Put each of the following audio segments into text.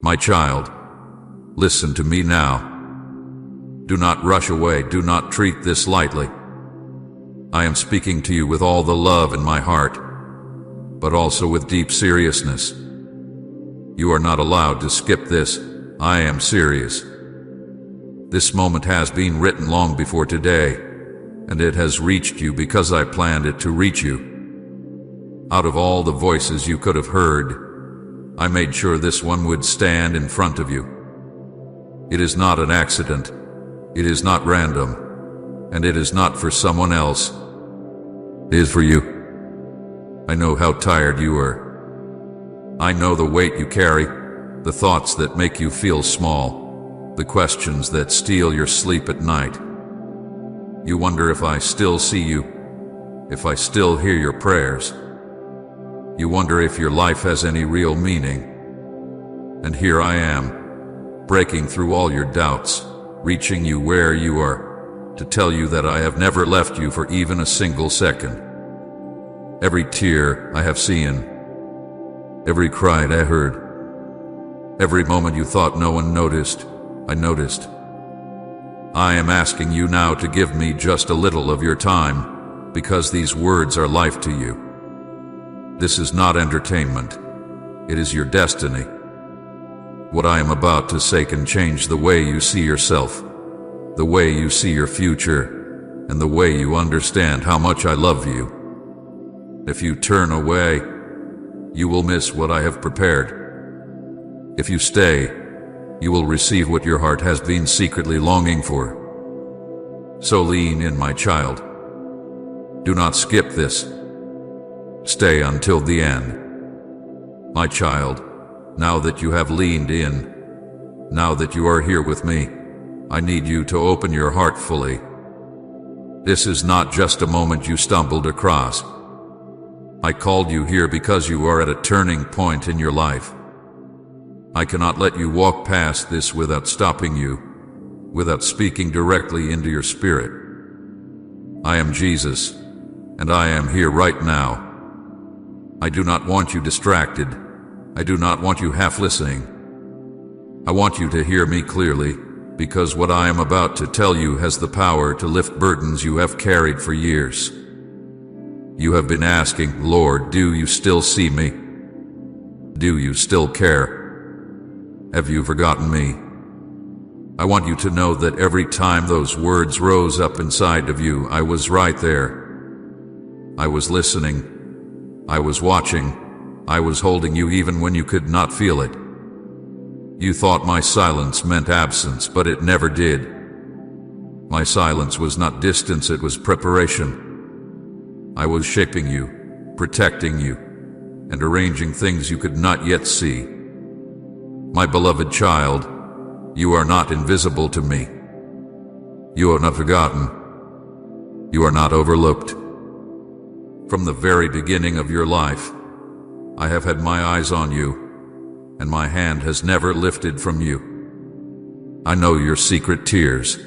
My child, listen to me now. Do not rush away. Do not treat this lightly. I am speaking to you with all the love in my heart, but also with deep seriousness. You are not allowed to skip this. I am serious. This moment has been written long before today, and it has reached you because I planned it to reach you. Out of all the voices you could have heard, I made sure this one would stand in front of you. It is not an accident. It is not random. And it is not for someone else. It is for you. I know how tired you are. I know the weight you carry, the thoughts that make you feel small, the questions that steal your sleep at night. You wonder if I still see you, if I still hear your prayers. You wonder if your life has any real meaning. And here I am, breaking through all your doubts, reaching you where you are, to tell you that I have never left you for even a single second. Every tear I have seen, every cry I heard, every moment you thought no one noticed, I noticed. I am asking you now to give me just a little of your time, because these words are life to you. This is not entertainment. It is your destiny. What I am about to say can change the way you see yourself, the way you see your future, and the way you understand how much I love you. If you turn away, you will miss what I have prepared. If you stay, you will receive what your heart has been secretly longing for. So lean in, my child. Do not skip this. Stay until the end. My child, now that you have leaned in, now that you are here with me, I need you to open your heart fully. This is not just a moment you stumbled across. I called you here because you are at a turning point in your life. I cannot let you walk past this without stopping you, without speaking directly into your spirit. I am Jesus, and I am here right now. I do not want you distracted. I do not want you half listening. I want you to hear me clearly, because what I am about to tell you has the power to lift burdens you have carried for years. You have been asking, Lord, do you still see me? Do you still care? Have you forgotten me? I want you to know that every time those words rose up inside of you, I was right there. I was listening. I was watching. I was holding you even when you could not feel it. You thought my silence meant absence, but it never did. My silence was not distance, it was preparation. I was shaping you, protecting you, and arranging things you could not yet see. My beloved child, you are not invisible to me. You are not forgotten. You are not overlooked. From the very beginning of your life, I have had my eyes on you, and my hand has never lifted from you. I know your secret tears.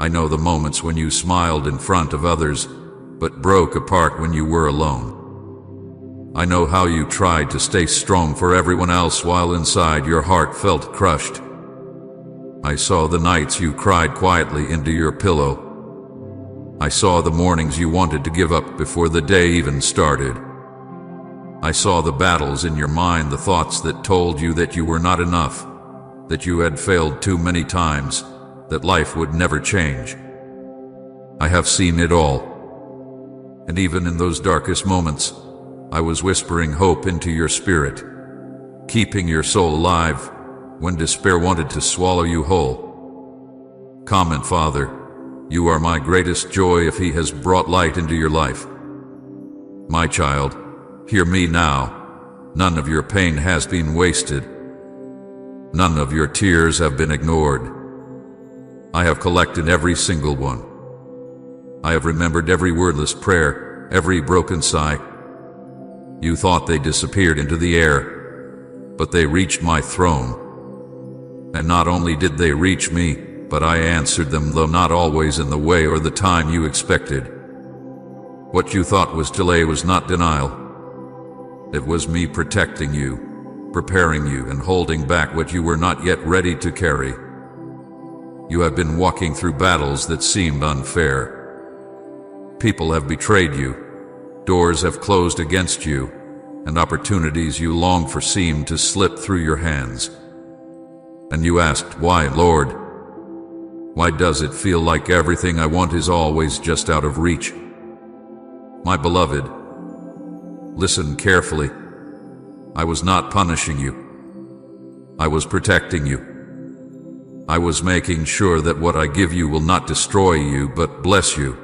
I know the moments when you smiled in front of others, but broke apart when you were alone. I know how you tried to stay strong for everyone else while inside your heart felt crushed. I saw the nights you cried quietly into your pillow. I saw the mornings you wanted to give up before the day even started. I saw the battles in your mind, the thoughts that told you that you were not enough, that you had failed too many times, that life would never change. I have seen it all. And even in those darkest moments, I was whispering hope into your spirit, keeping your soul alive when despair wanted to swallow you whole. Come, Father, you are my greatest joy if He has brought light into your life. My child, hear me now. None of your pain has been wasted. None of your tears have been ignored. I have collected every single one. I have remembered every wordless prayer, every broken sigh. You thought they disappeared into the air, but they reached my throne. And not only did they reach me, but I answered them, though not always in the way or the time you expected. What you thought was delay was not denial. It was me protecting you, preparing you and holding back what you were not yet ready to carry. You have been walking through battles that seemed unfair. People have betrayed you, doors have closed against you, and opportunities you longed for seemed to slip through your hands. And you asked, "Why, Lord? Why does it feel like everything I want is always just out of reach?" My beloved, listen carefully. I was not punishing you. I was protecting you. I was making sure that what I give you will not destroy you, but bless you.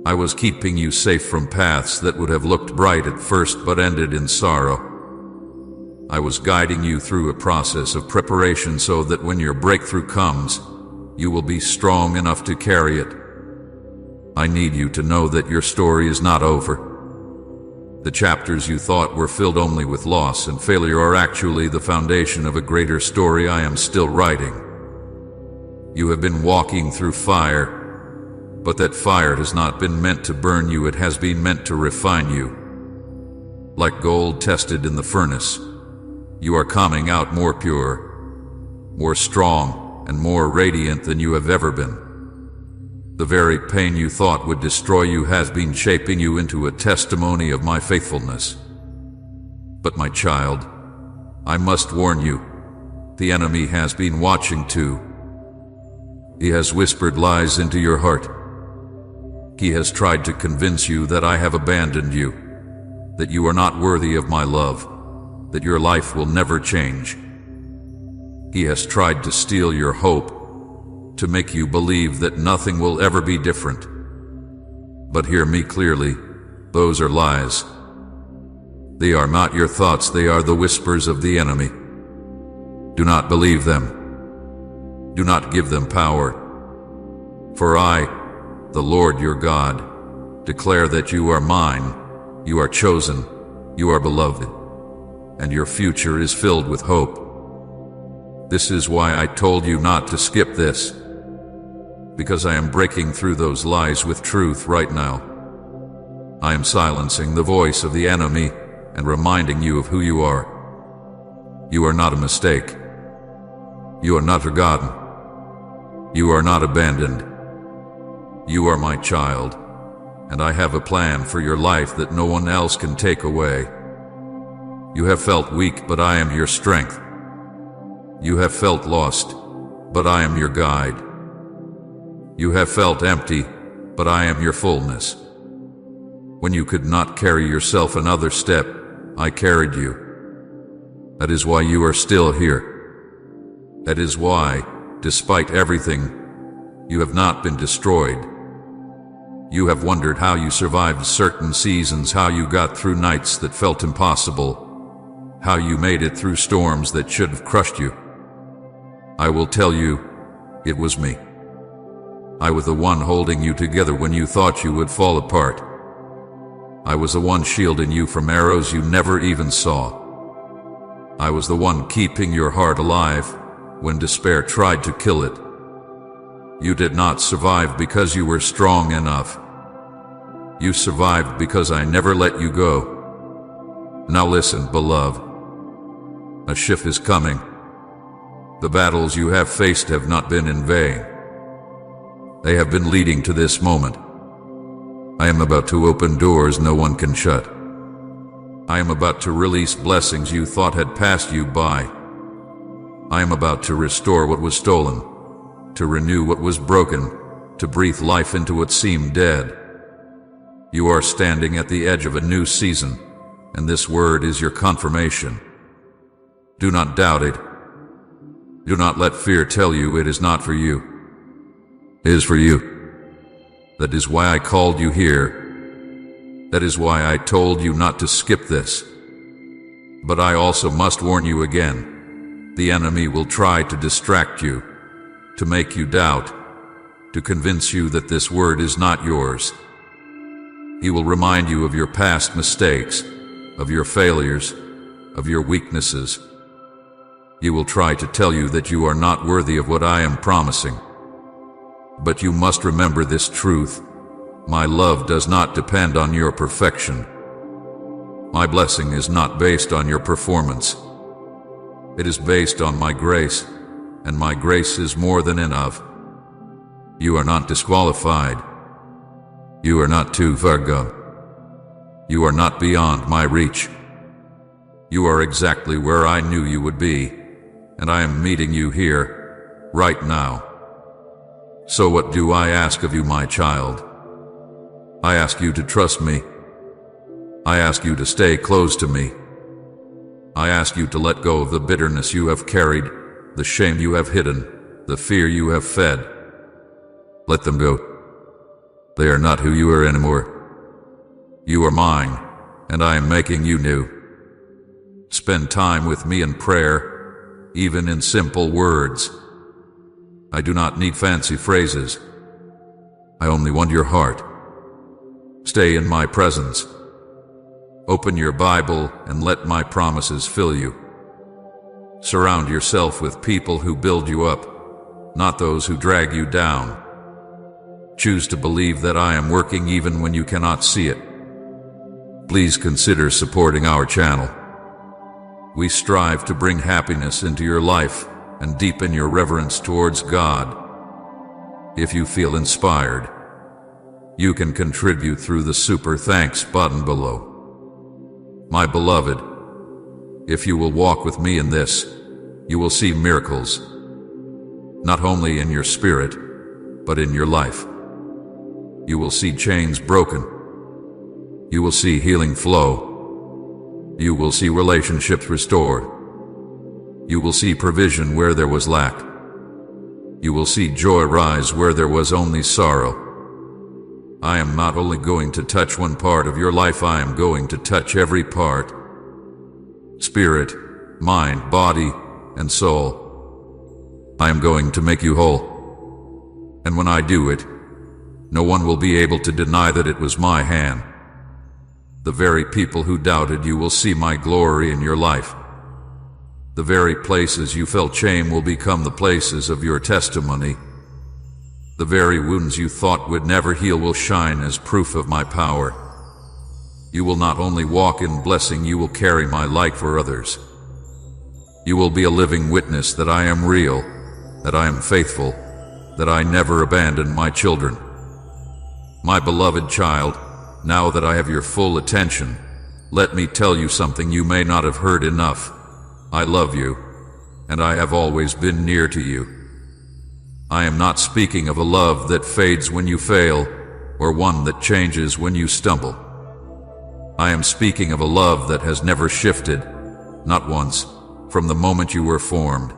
I was keeping you safe from paths that would have looked bright at first but ended in sorrow. I was guiding you through a process of preparation so that when your breakthrough comes, you will be strong enough to carry it. I need you to know that your story is not over. The chapters you thought were filled only with loss and failure are actually the foundation of a greater story I am still writing. You have been walking through fire, but that fire has not been meant to burn you, it has been meant to refine you. Like gold tested in the furnace, you are coming out more pure, more strong, and more radiant than you have ever been. The very pain you thought would destroy you has been shaping you into a testimony of my faithfulness. But my child, I must warn you, the enemy has been watching too. He has whispered lies into your heart. He has tried to convince you that I have abandoned you, that you are not worthy of my love, that your life will never change. He has tried to steal your hope, to make you believe that nothing will ever be different. But hear me clearly, those are lies. They are not your thoughts, they are the whispers of the enemy. Do not believe them. Do not give them power. For I, the Lord your God, declare that you are mine, you are chosen, you are beloved, and your future is filled with hope. This is why I told you not to skip this, because I am breaking through those lies with truth right now. I am silencing the voice of the enemy and reminding you of who you are. You are not a mistake. You are not forgotten. You are not abandoned. You are my child, and I have a plan for your life that no one else can take away. You have felt weak, but I am your strength. You have felt lost, but I am your guide. You have felt empty, but I am your fullness. When you could not carry yourself another step, I carried you. That is why you are still here. That is why, despite everything, you have not been destroyed. You have wondered how you survived certain seasons, how you got through nights that felt impossible, how you made it through storms that should have crushed you. I will tell you, it was me. I was the one holding you together when you thought you would fall apart. I was the one shielding you from arrows you never even saw. I was the one keeping your heart alive when despair tried to kill it. You did not survive because you were strong enough. You survived because I never let you go. Now listen, beloved. A shift is coming. The battles you have faced have not been in vain. They have been leading to this moment. I am about to open doors no one can shut. I am about to release blessings you thought had passed you by. I am about to restore what was stolen, to renew what was broken, to breathe life into what seemed dead. You are standing at the edge of a new season, and this word is your confirmation. Do not doubt it. Do not let fear tell you it is not for you. It is for you. That is why I called you here. That is why I told you not to skip this. But I also must warn you again. The enemy will try to distract you, to make you doubt, to convince you that this word is not yours. He will remind you of your past mistakes, of your failures, of your weaknesses. He will try to tell you that you are not worthy of what I am promising. But you must remember this truth. My love does not depend on your perfection. My blessing is not based on your performance. It is based on my grace, and my grace is more than enough. You are not disqualified. You are not too far gone. You are not beyond my reach. You are exactly where I knew you would be, and I am meeting you here, right now. So what do I ask of you, my child? I ask you to trust me. I ask you to stay close to me. I ask you to let go of the bitterness you have carried, the shame you have hidden, the fear you have fed. Let them go. They are not who you are anymore. You are mine, and I am making you new. Spend time with me in prayer, even in simple words. I do not need fancy phrases. I only want your heart. Stay in my presence. Open your Bible and let my promises fill you. Surround yourself with people who build you up, not those who drag you down. Choose to believe that I am working even when you cannot see it. Please consider supporting our channel. We strive to bring happiness into your life and deepen your reverence towards God. If you feel inspired, you can contribute through the Super Thanks button below. My beloved, if you will walk with me in this, you will see miracles, not only in your spirit, but in your life. You will see chains broken. You will see healing flow. You will see relationships restored. You will see provision where there was lack. You will see joy rise where there was only sorrow. I am not only going to touch one part of your life, I am going to touch every part. Spirit, mind, body, and soul. I am going to make you whole. And when I do it, no one will be able to deny that it was my hand. The very people who doubted you will see my glory in your life. The very places you felt shame will become the places of your testimony. The very wounds you thought would never heal will shine as proof of my power. You will not only walk in blessing, you will carry my light for others. You will be a living witness that I am real, that I am faithful, that I never abandon my children. My beloved child, now that I have your full attention, let me tell you something you may not have heard enough. I love you, and I have always been near to you. I am not speaking of a love that fades when you fail, or one that changes when you stumble. I am speaking of a love that has never shifted, not once, from the moment you were formed.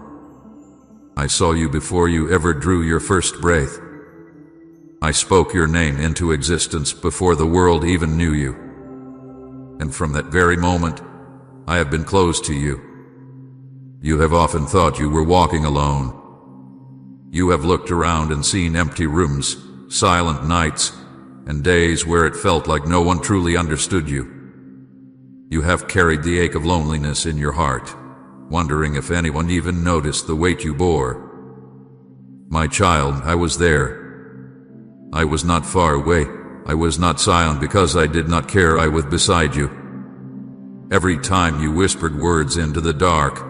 I saw you before you ever drew your first breath. I spoke your name into existence before the world even knew you. And from that very moment, I have been close to you. You have often thought you were walking alone. You have looked around and seen empty rooms, silent nights, and days where it felt like no one truly understood you. You have carried the ache of loneliness in your heart, wondering if anyone even noticed the weight you bore. My child, I was there. I was not far away. I was not silent because I did not care. I was beside you. Every time you whispered words into the dark,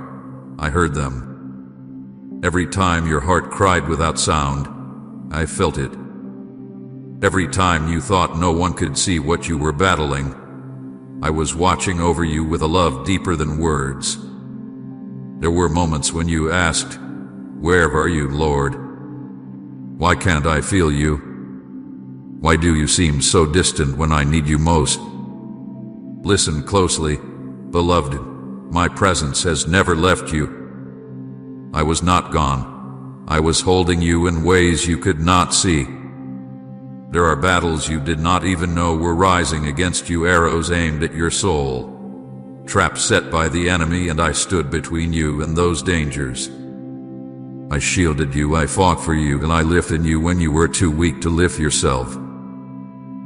I heard them. Every time your heart cried without sound, I felt it. Every time you thought no one could see what you were battling, I was watching over you with a love deeper than words. There were moments when you asked, "Where are you, Lord? Why can't I feel you? Why do you seem so distant when I need you most?" Listen closely, beloved. My presence has never left you. I was not gone. I was holding you in ways you could not see. There are battles you did not even know were rising against you, arrows aimed at your soul, traps set by the enemy, and I stood between you and those dangers. I shielded you, I fought for you, and I lifted you when you were too weak to lift yourself.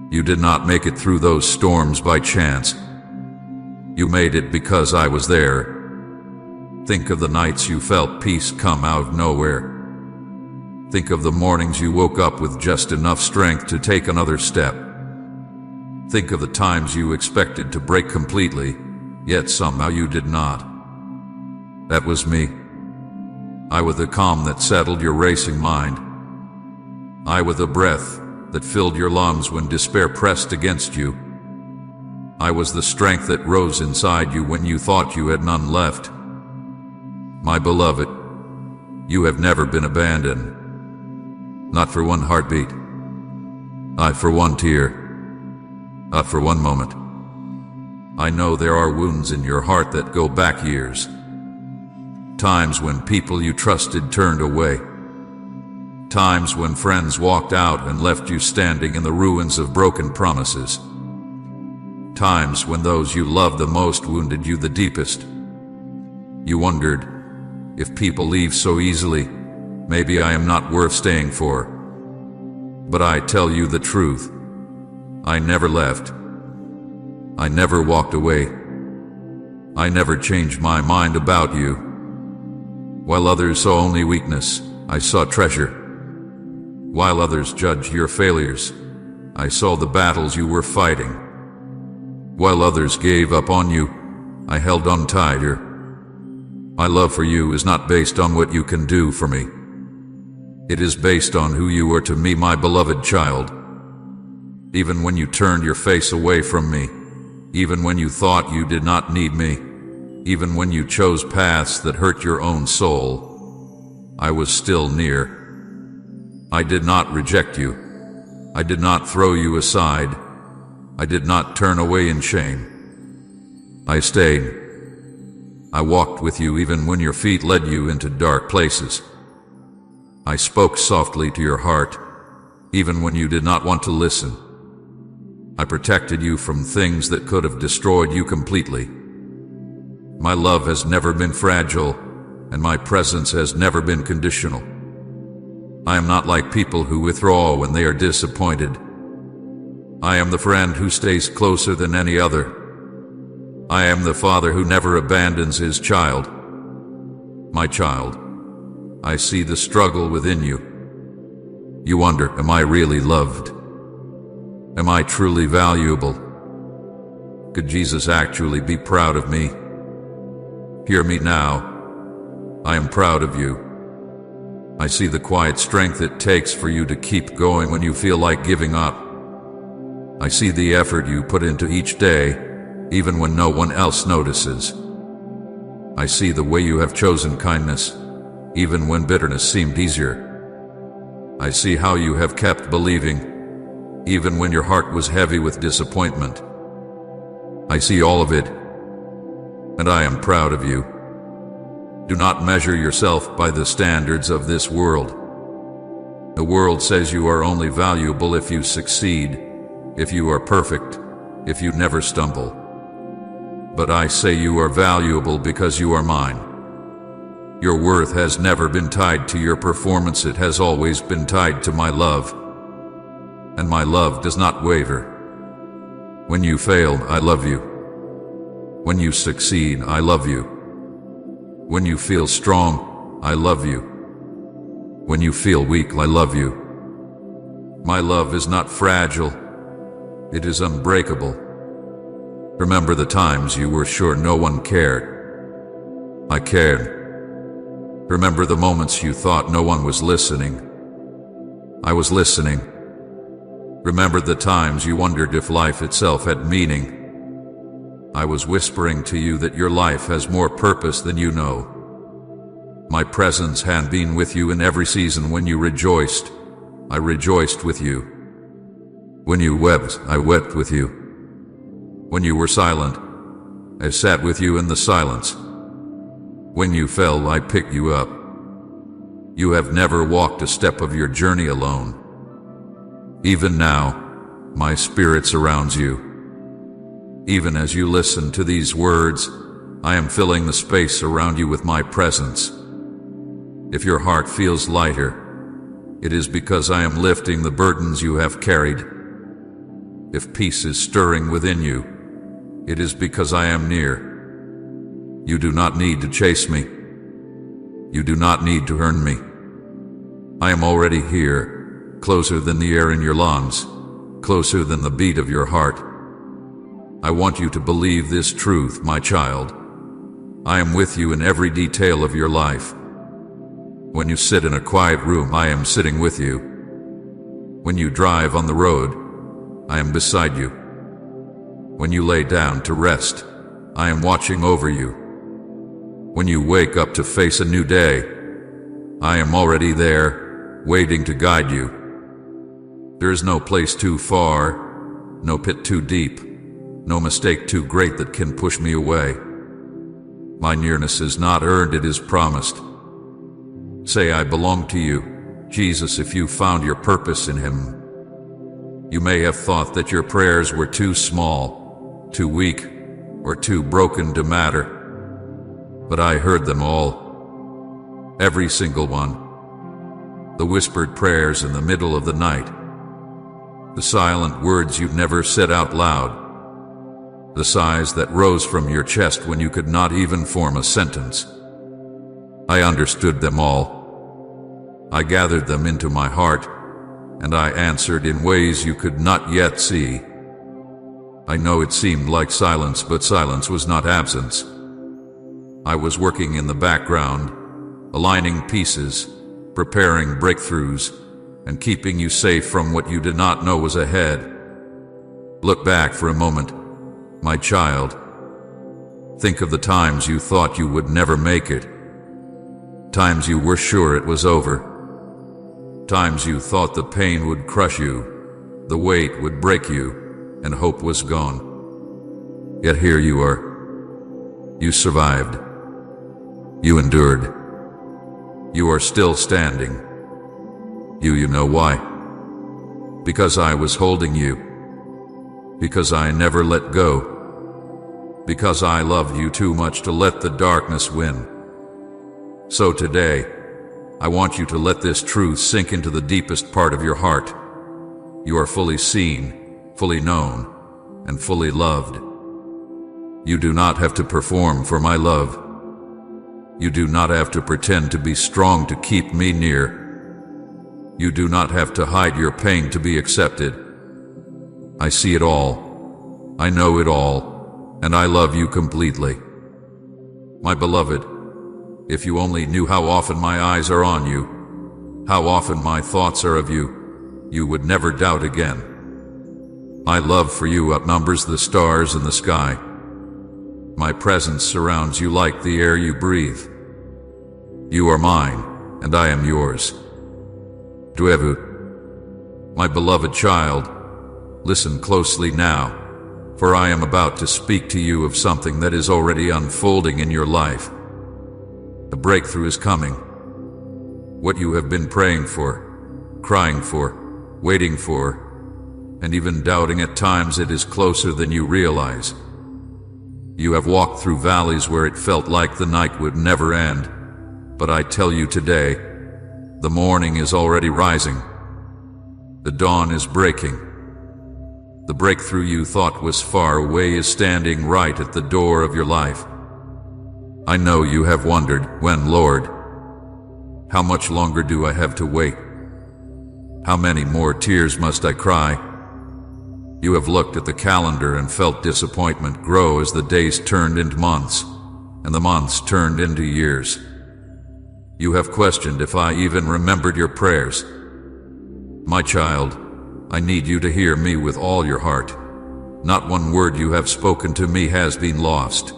You did not make it through those storms by chance. You made it because I was there. Think of the nights you felt peace come out of nowhere. Think of the mornings you woke up with just enough strength to take another step. Think of the times you expected to break completely, yet somehow you did not. That was me. I with the calm that settled your racing mind. I with the breath that filled your lungs when despair pressed against you. I was the strength that rose inside you when you thought you had none left. My beloved, you have never been abandoned. Not for one heartbeat. Not for one tear. Not for one moment. I know there are wounds in your heart that go back years. Times when people you trusted turned away. Times when friends walked out and left you standing in the ruins of broken promises. Times when those you loved the most wounded you the deepest. You wondered, if people leave so easily, maybe I am not worth staying for. But I tell you the truth. I never left. I never walked away. I never changed my mind about you. While others saw only weakness, I saw treasure. While others judged your failures, I saw the battles you were fighting. While others gave up on you, I held on tighter. My love for you is not based on what you can do for me. It is based on who you are to me, my beloved child. Even when you turned your face away from me, even when you thought you did not need me, even when you chose paths that hurt your own soul, I was still near. I did not reject you. I did not throw you aside. I did not turn away in shame. I stayed. I walked with you even when your feet led you into dark places. I spoke softly to your heart, even when you did not want to listen. I protected you from things that could have destroyed you completely. My love has never been fragile, and my presence has never been conditional. I am not like people who withdraw when they are disappointed. I am the friend who stays closer than any other. I am the father who never abandons his child. My child, I see the struggle within you. You wonder, am I really loved? Am I truly valuable? Could Jesus actually be proud of me? Hear me now. I am proud of you. I see the quiet strength it takes for you to keep going when you feel like giving up. I see the effort you put into each day, even when no one else notices. I see the way you have chosen kindness, even when bitterness seemed easier. I see how you have kept believing, even when your heart was heavy with disappointment. I see all of it, and I am proud of you. Do not measure yourself by the standards of this world. The world says you are only valuable if you succeed, if you are perfect, if you never stumble. But I say you are valuable because you are mine. Your worth has never been tied to your performance, it has always been tied to my love. And my love does not waver. When you fail, I love you. When you succeed, I love you. When you feel strong, I love you. When you feel weak, I love you. My love is not fragile. It is unbreakable. Remember the times you were sure no one cared. I cared. Remember the moments you thought no one was listening. I was listening. Remember the times you wondered if life itself had meaning. I was whispering to you that your life has more purpose than you know. My presence had been with you in every season. When you rejoiced, I rejoiced with you. When you wept, I wept with you. When you were silent, I sat with you in the silence. When you fell, I picked you up. You have never walked a step of your journey alone. Even now, my spirit surrounds you. Even as you listen to these words, I am filling the space around you with my presence. If your heart feels lighter, it is because I am lifting the burdens you have carried. If peace is stirring within you, it is because I am near. You do not need to chase me. You do not need to earn me. I am already here, closer than the air in your lungs, closer than the beat of your heart. I want you to believe this truth, my child. I am with you in every detail of your life. When you sit in a quiet room, I am sitting with you. When you drive on the road, I am beside you. When you lay down to rest, I am watching over you. When you wake up to face a new day, I am already there, waiting to guide you. There is no place too far, no pit too deep, no mistake too great that can push me away. My nearness is not earned, it is promised. Say, I belong to you, Jesus, if you found your purpose in him. You may have thought that your prayers were too small, too weak, or too broken to matter. But I heard them all. Every single one. The whispered prayers in the middle of the night. The silent words you never said out loud. The sighs that rose from your chest when you could not even form a sentence. I understood them all. I gathered them into my heart, and I answered in ways you could not yet see. I know it seemed like silence, but silence was not absence. I was working in the background, aligning pieces, preparing breakthroughs, and keeping you safe from what you did not know was ahead. Look back for a moment, my child. Think of the times you thought you would never make it. Times you were sure it was over. Times you thought the pain would crush you, the weight would break you, and hope was gone. Yet here you are. You survived. You endured. You are still standing. You know why? Because I was holding you. Because I never let go. Because I love you too much to let the darkness win. So today, I want you to let this truth sink into the deepest part of your heart. You are fully seen, fully known, and fully loved. You do not have to perform for my love. You do not have to pretend to be strong to keep me near. You do not have to hide your pain to be accepted. I see it all. I know it all, and I love you completely. My beloved, if you only knew how often my eyes are on you, how often my thoughts are of you, you would never doubt again. My love for you outnumbers the stars in the sky. My presence surrounds you like the air you breathe. You are mine, and I am yours. Duevu, my beloved child, listen closely now, for I am about to speak to you of something that is already unfolding in your life. A breakthrough is coming. What you have been praying for, crying for, waiting for, and even doubting at times, it is closer than you realize. You have walked through valleys where it felt like the night would never end, but I tell you today, the morning is already rising. The dawn is breaking. The breakthrough you thought was far away is standing right at the door of your life. I know you have wondered, when, Lord? How much longer do I have to wait? How many more tears must I cry? You have looked at the calendar and felt disappointment grow as the days turned into months, and the months turned into years. You have questioned if I even remembered your prayers. My child, I need you to hear me with all your heart. Not one word you have spoken to me has been lost.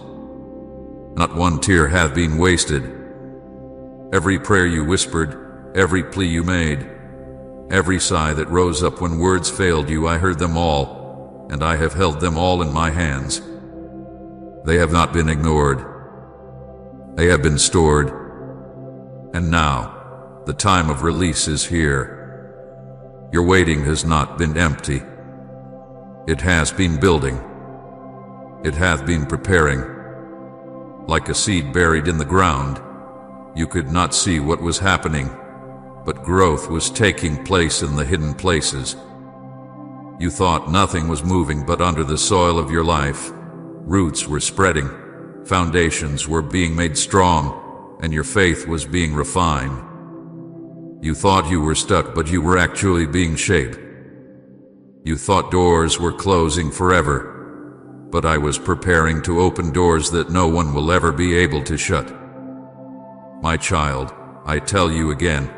Not one tear hath been wasted. Every prayer you whispered, every plea you made, every sigh that rose up when words failed you, I heard them all, and I have held them all in my hands. They have not been ignored. They have been stored. And now, the time of release is here. Your waiting has not been empty. It has been building. It hath been preparing. Like a seed buried in the ground, you could not see what was happening, but growth was taking place in the hidden places. You thought nothing was moving, but under the soil of your life, roots were spreading, foundations were being made strong, and your faith was being refined. You thought you were stuck, but you were actually being shaped. You thought doors were closing forever, but I was preparing to open doors that no one will ever be able to shut. My child, I tell you again,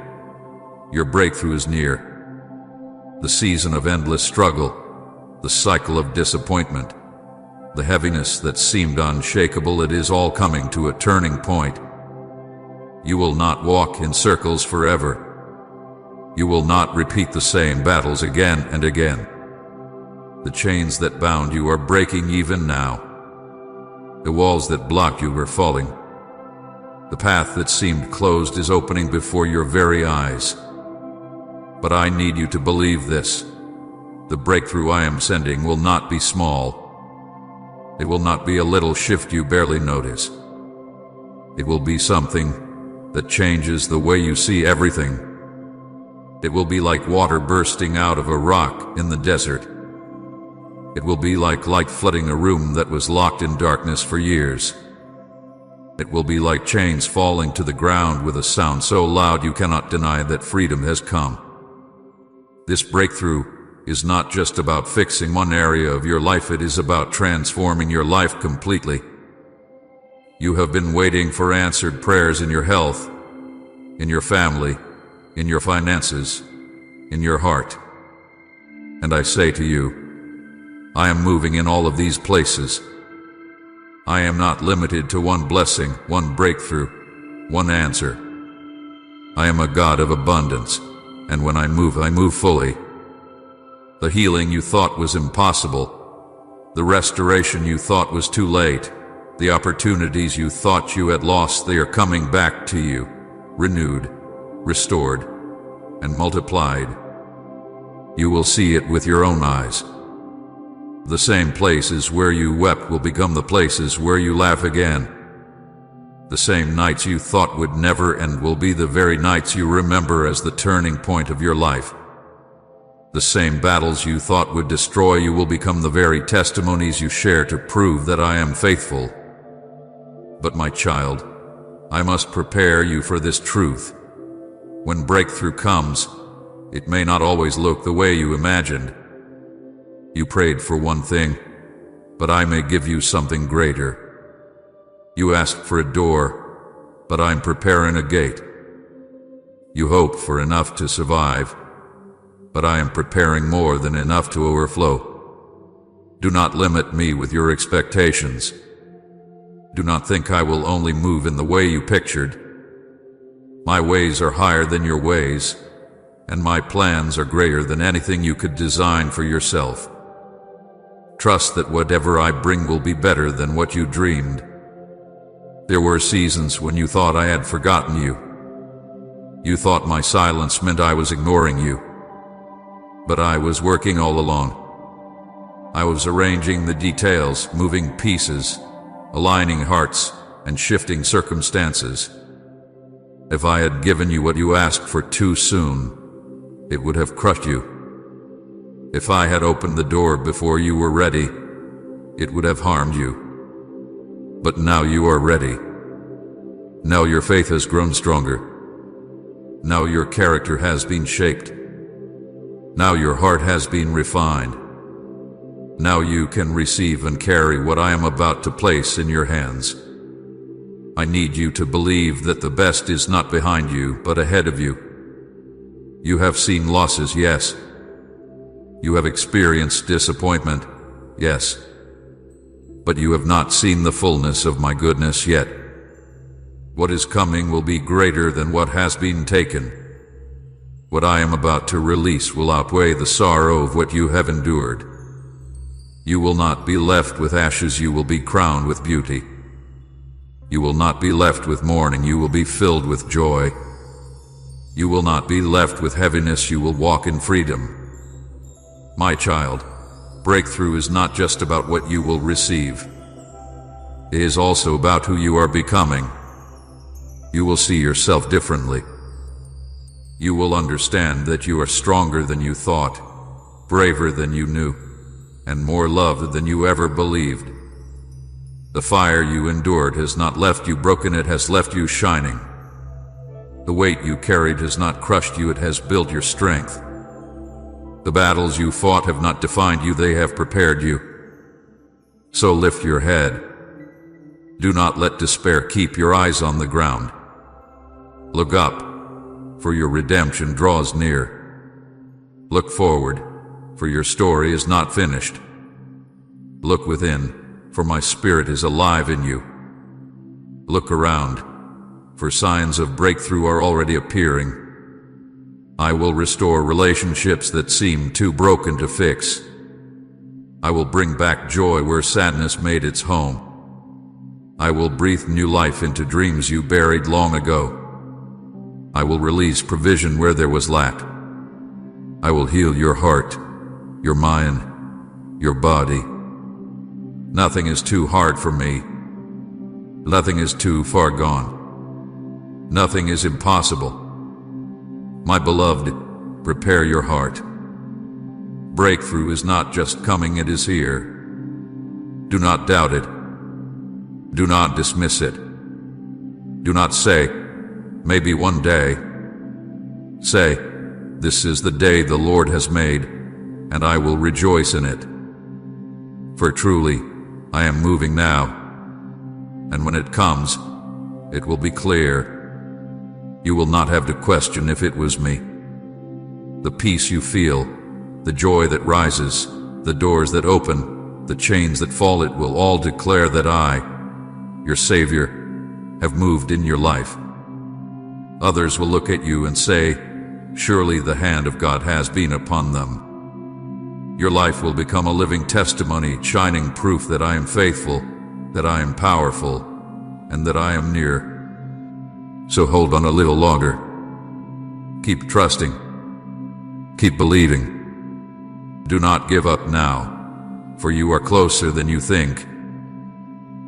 your breakthrough is near. The season of endless struggle, the cycle of disappointment, the heaviness that seemed unshakable, it is all coming to a turning point. You will not walk in circles forever. You will not repeat the same battles again and again. The chains that bound you are breaking even now. The walls that blocked you are falling. The path that seemed closed is opening before your very eyes. But I need you to believe this. The breakthrough I am sending will not be small. It will not be a little shift you barely notice. It will be something that changes the way you see everything. It will be like water bursting out of a rock in the desert. It will be like light flooding a room that was locked in darkness for years. It will be like chains falling to the ground with a sound so loud you cannot deny that freedom has come. This breakthrough is not just about fixing one area of your life, it is about transforming your life completely. You have been waiting for answered prayers in your health, in your family, in your finances, in your heart. And I say to you, I am moving in all of these places. I am not limited to one blessing, one breakthrough, one answer. I am a God of abundance, and when I move fully. The healing you thought was impossible, the restoration you thought was too late, the opportunities you thought you had lost, they are coming back to you, renewed, restored, and multiplied. You will see it with your own eyes. The same places where you wept will become the places where you laugh again. The same nights you thought would never end will be the very nights you remember as the turning point of your life. The same battles you thought would destroy you will become the very testimonies you share to prove that I am faithful. But my child, I must prepare you for this truth. When breakthrough comes, it may not always look the way you imagined. You prayed for one thing, but I may give you something greater. You asked for a door, but I'm preparing a gate. You hoped for enough to survive, but I am preparing more than enough to overflow. Do not limit me with your expectations. Do not think I will only move in the way you pictured. My ways are higher than your ways, and my plans are greater than anything you could design for yourself. Trust that whatever I bring will be better than what you dreamed. There were seasons when you thought I had forgotten you. You thought my silence meant I was ignoring you. But I was working all along. I was arranging the details, moving pieces, aligning hearts, and shifting circumstances. If I had given you what you asked for too soon, it would have crushed you. If I had opened the door before you were ready, it would have harmed you. But now you are ready. Now your faith has grown stronger. Now your character has been shaped. Now your heart has been refined. Now you can receive and carry what I am about to place in your hands. I need you to believe that the best is not behind you, but ahead of you. You have seen losses, yes. You have experienced disappointment, yes. But you have not seen the fullness of my goodness yet. What is coming will be greater than what has been taken. What I am about to release will outweigh the sorrow of what you have endured. You will not be left with ashes, you will be crowned with beauty. You will not be left with mourning, you will be filled with joy. You will not be left with heaviness, you will walk in freedom. My child, breakthrough is not just about what you will receive. It is also about who you are becoming. You will see yourself differently. You will understand that you are stronger than you thought, braver than you knew, and more loved than you ever believed. The fire you endured has not left you broken, it has left you shining. The weight you carried has not crushed you, it has built your strength. The battles you fought have not defined you, they have prepared you. So lift your head. Do not let despair keep your eyes on the ground. Look up, for your redemption draws near. Look forward, for your story is not finished. Look within, for my spirit is alive in you. Look around, for signs of breakthrough are already appearing. I will restore relationships that seem too broken to fix. I will bring back joy where sadness made its home. I will breathe new life into dreams you buried long ago. I will release provision where there was lack. I will heal your heart, your mind, your body. Nothing is too hard for me. Nothing is too far gone. Nothing is impossible. My beloved, prepare your heart. Breakthrough is not just coming, it is here. Do not doubt it. Do not dismiss it. Do not say, maybe one day. Say, this is the day the Lord has made, and I will rejoice in it. For truly, I am moving now, and when it comes, it will be clear. You will not have to question if it was me. The peace you feel, the joy that rises, the doors that open, the chains that fall, it will all declare that I, your Savior, have moved in your life. Others will look at you and say, surely the hand of God has been upon them. Your life will become a living testimony, shining proof that I am faithful, that I am powerful, and that I am near. So hold on a little longer. Keep trusting. Keep believing. Do not give up now, for you are closer than you think.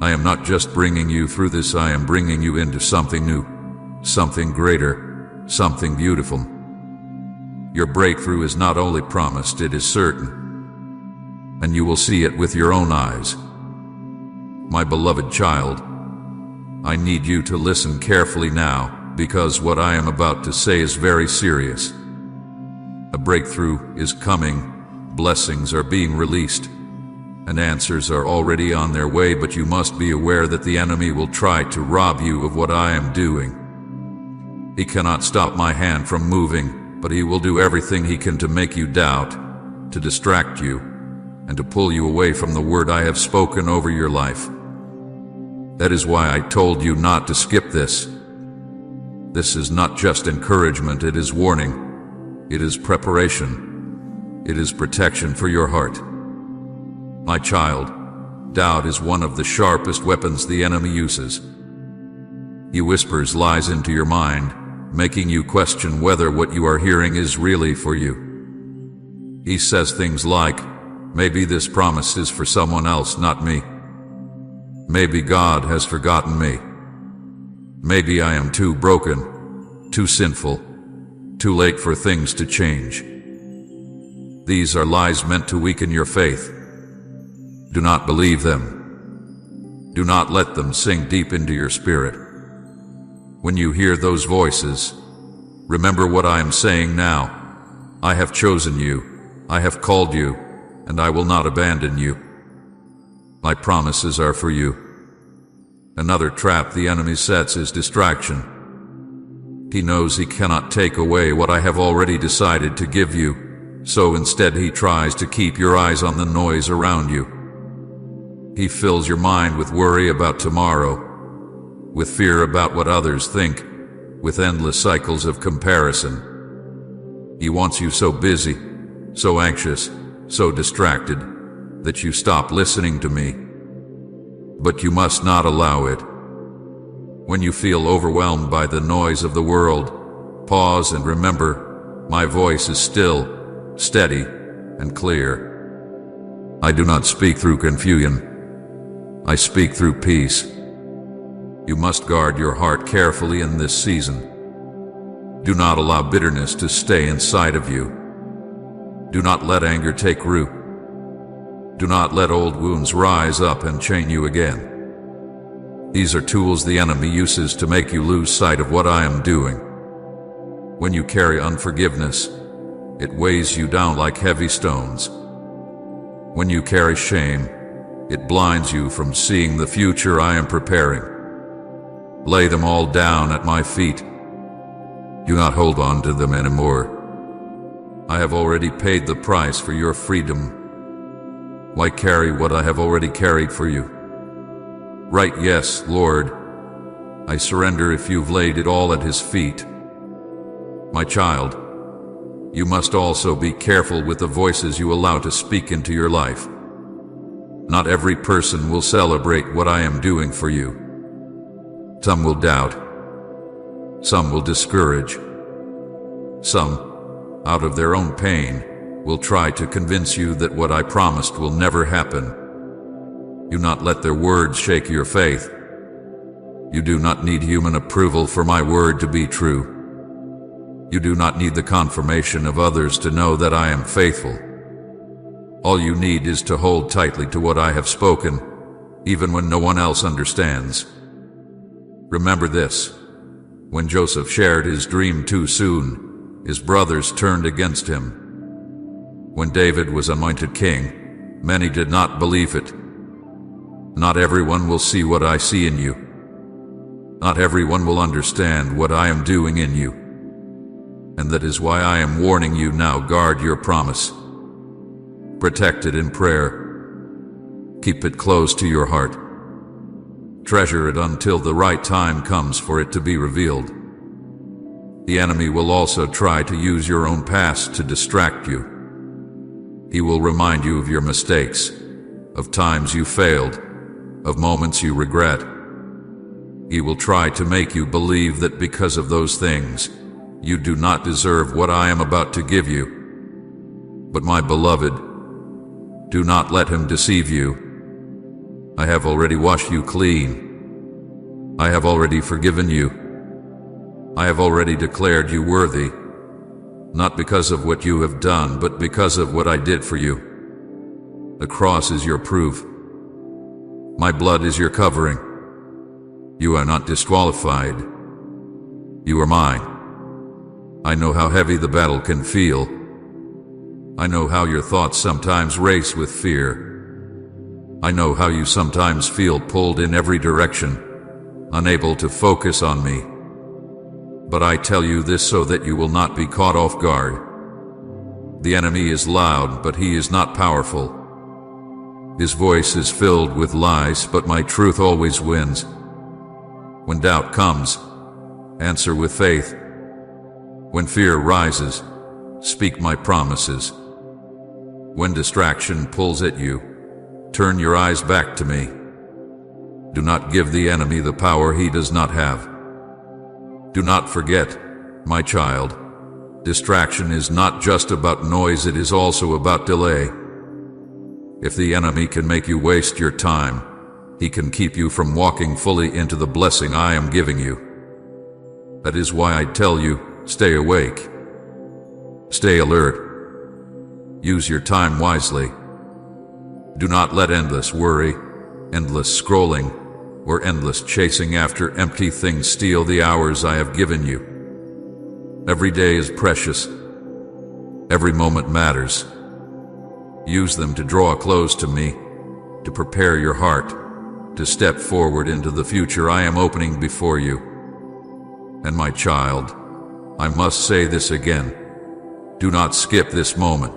I am not just bringing you through this, I am bringing you into something new, something greater, something beautiful. Your breakthrough is not only promised, it is certain, and you will see it with your own eyes. My beloved child, I need you to listen carefully now, because what I am about to say is very serious. A breakthrough is coming, blessings are being released, and answers are already on their way, but you must be aware that the enemy will try to rob you of what I am doing. He cannot stop my hand from moving, but he will do everything he can to make you doubt, to distract you, and to pull you away from the word I have spoken over your life. That is why I told you not to skip this. This is not just encouragement, it is warning. It is preparation. It is protection for your heart. My child, doubt is one of the sharpest weapons the enemy uses. He whispers lies into your mind, making you question whether what you are hearing is really for you. He says things like, maybe this promise is for someone else, not me. Maybe God has forgotten me. Maybe I am too broken, too sinful, too late for things to change. These are lies meant to weaken your faith. Do not believe them. Do not let them sink deep into your spirit. When you hear those voices, remember what I am saying now. I have chosen you, I have called you, and I will not abandon you. My promises are for you. Another trap the enemy sets is distraction. He knows he cannot take away what I have already decided to give you, so instead he tries to keep your eyes on the noise around you. He fills your mind with worry about tomorrow, with fear about what others think, with endless cycles of comparison. He wants you so busy, so anxious, so distracted, that you stop listening to me. But you must not allow it. When you feel overwhelmed by the noise of the world, pause and remember, my voice is still, steady, and clear. I do not speak through confusion. I speak through peace. You must guard your heart carefully in this season. Do not allow bitterness to stay inside of you. Do not let anger take root. Do not let old wounds rise up and chain you again. These are tools the enemy uses to make you lose sight of what I am doing. When you carry unforgiveness, it weighs you down like heavy stones. When you carry shame, It blinds you from seeing the future I am preparing. Lay them all down at my feet. Do not hold on to them anymore. I have already paid the price for your freedom. Why carry what I have already carried for you? Right, yes, Lord. I surrender if you've laid it all at his feet. My child, you must also be careful with the voices you allow to speak into your life. Not every person will celebrate what I am doing for you. Some will doubt. Some will discourage. Some, out of their own pain, will try to convince you that what I promised will never happen. Do not let their words shake your faith. You do not need human approval for my word to be true. You do not need the confirmation of others to know that I am faithful. All you need is to hold tightly to what I have spoken, even when no one else understands. Remember this: when Joseph shared his dream too soon, his brothers turned against him. When David was anointed king, many did not believe it. Not everyone will see what I see in you. Not everyone will understand what I am doing in you. And that is why I am warning you now. Guard your promise. Protect it in prayer. Keep it close to your heart. Treasure it until the right time comes for it to be revealed. The enemy will also try to use your own past to distract you. He will remind you of your mistakes, of times you failed, of moments you regret. He will try to make you believe that because of those things, you do not deserve what I am about to give you. But my beloved, do not let him deceive you. I have already washed you clean. I have already forgiven you. I have already declared you worthy, not because of what you have done, but because of what I did for you. The cross is your proof. My blood is your covering. You are not disqualified. You are mine. I know how heavy the battle can feel. I know how your thoughts sometimes race with fear. I know how you sometimes feel pulled in every direction, unable to focus on me. But I tell you this so that you will not be caught off guard. The enemy is loud, but he is not powerful. His voice is filled with lies, but my truth always wins. When doubt comes, answer with faith. When fear rises, speak my promises. When distraction pulls at you, turn your eyes back to me. Do not give the enemy the power he does not have. Do not forget, my child, distraction is not just about noise, it is also about delay. If the enemy can make you waste your time, he can keep you from walking fully into the blessing I am giving you. That is why I tell you, stay awake. Stay alert. Use your time wisely. Do not let endless worry, endless scrolling, or endless chasing after empty things steal the hours I have given you. Every day is precious. Every moment matters. Use them to draw close to me, to prepare your heart, to step forward into the future I am opening before you. And my child, I must say this again. Do not skip this moment.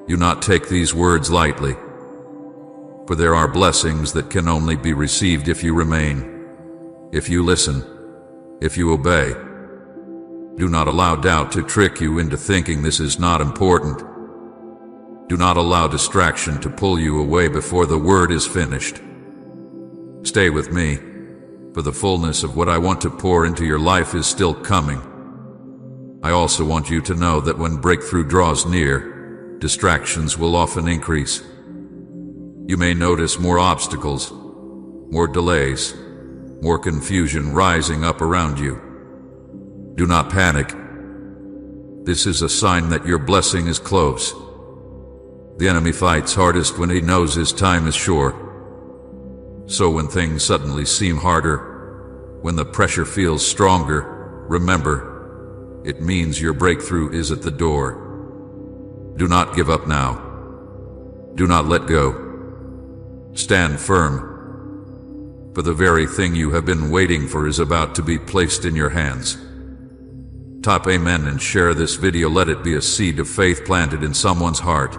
Do not take these words lightly. For there are blessings that can only be received if you remain, if you listen, if you obey. Do not allow doubt to trick you into thinking this is not important. Do not allow distraction to pull you away before the word is finished. Stay with me, for the fullness of what I want to pour into your life is still coming. I also want you to know that when breakthrough draws near, distractions will often increase. You may notice more obstacles, more delays, more confusion rising up around you. Do not panic. This is a sign that your blessing is close. The enemy fights hardest when he knows his time is short. So when things suddenly seem harder, when the pressure feels stronger, remember, it means your breakthrough is at the door. Do not give up now. Do not let go. Stand firm, for the very thing you have been waiting for is about to be placed in your hands. Type amen and share this video. Let it be a seed of faith planted in someone's heart.